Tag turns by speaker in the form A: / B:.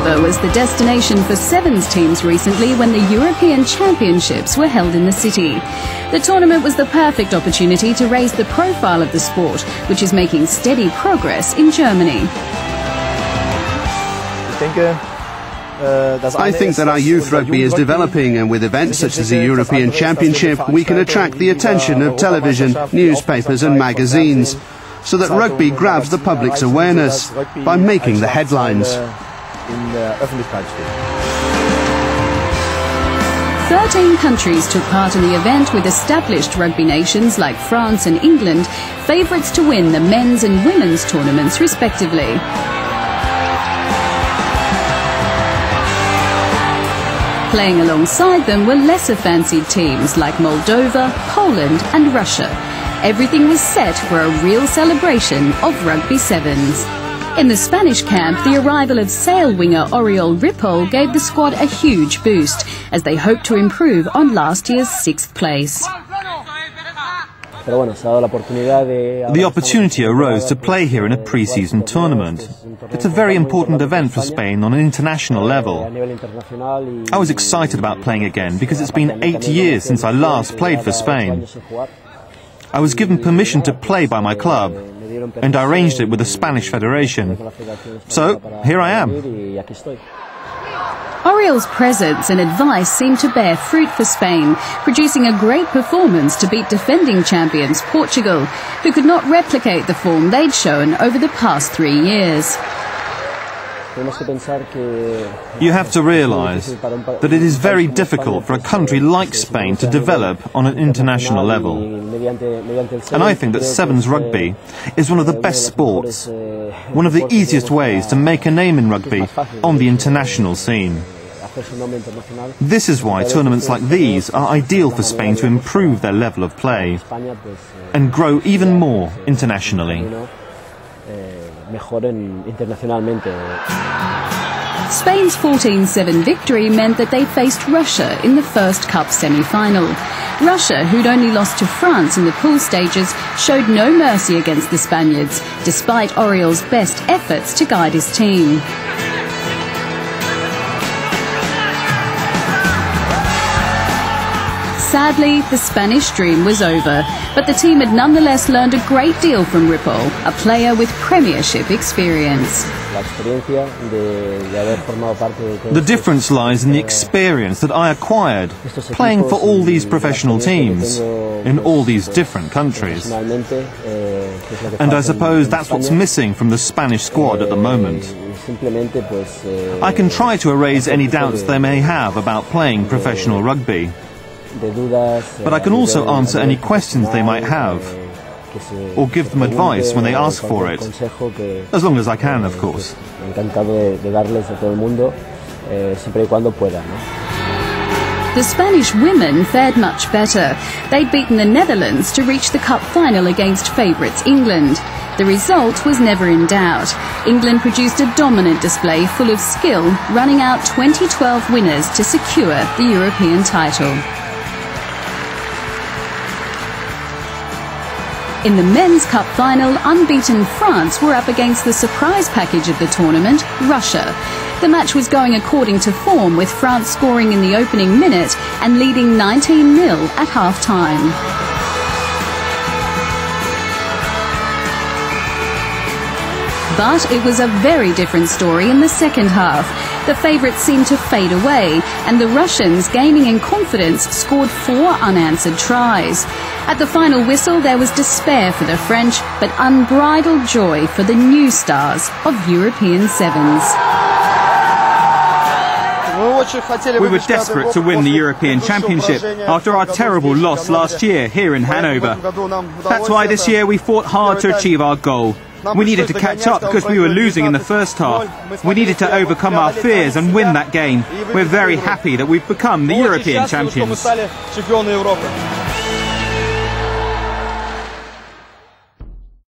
A: Hannover was the destination for sevens teams recently when the European Championships were held in the city. The tournament was the perfect opportunity to raise the profile of the sport, which is making steady progress in Germany.
B: I think that our youth rugby is developing, and with events such as the European Championship, we can attract the attention of television, newspapers and magazines, so that rugby grabs the public's awareness by making the headlines.
A: 13 countries took part in the event, with established rugby nations like France and England favourites to win the men's and women's tournaments respectively. Playing alongside them were lesser fancied teams like Moldova, Poland and Russia. Everything was set for a real celebration of Rugby Sevens. In the Spanish camp, the arrival of sail winger Oriol Ripoll gave the squad a huge boost, as they hoped to improve on last year's 6th place.
C: The opportunity arose to play here in a pre-season tournament. It's a very important event for Spain on an international level. I was excited about playing again because it's been 8 years since I last played for Spain. I was given permission to play by my club, and I arranged it with the Spanish Federation. So, here I am.
A: Oriol's presence and advice seemed to bear fruit for Spain, producing a great performance to beat defending champions Portugal, who could not replicate the form they'd shown over the past 3 years.
C: You have to realise that it is very difficult for a country like Spain to develop on an international level. And I think that sevens rugby is one of the best sports, one of the easiest ways to make a name in rugby on the international scene. This is why tournaments like these are ideal for Spain to improve their level of play and grow even more internationally.
A: Spain's 14-7 victory meant that they faced Russia in the first Cup semi-final. Russia, who'd only lost to France in the pool stages, showed no mercy against the Spaniards, despite Oriol's best efforts to guide his team. Sadly, the Spanish dream was over, but the team had nonetheless learned a great deal from Ripoll, a player with Premiership experience.
C: The difference lies in the experience that I acquired, playing for all these professional teams, in all these different countries. And I suppose that's what's missing from the Spanish squad at the moment. I can try to erase any doubts they may have about playing professional rugby. But I can also answer any questions they might have, or give them advice when they ask for it, as long as I can, of course.
A: The Spanish women fared much better. They'd beaten the Netherlands to reach the Cup final against favourites England. The result was never in doubt. England produced a dominant display full of skill, running out 2012 winners to secure the European title. In the Men's Cup final, unbeaten France were up against the surprise package of the tournament, Russia. The match was going according to form, with France scoring in the opening minute and leading 19-0 at half-time. But it was a very different story in the second half. The favourites seemed to fade away, and the Russians, gaining in confidence, scored 4 unanswered tries. At the final whistle, there was despair for the French, but unbridled joy for the new stars of European sevens.
D: We were desperate to win the European Championship after our terrible loss last year here in Hannover. That's why this year we fought hard to achieve our goal. We needed to catch up because we were losing in the first half. We needed to overcome our fears and win that game. We're very happy that we've become the European champions.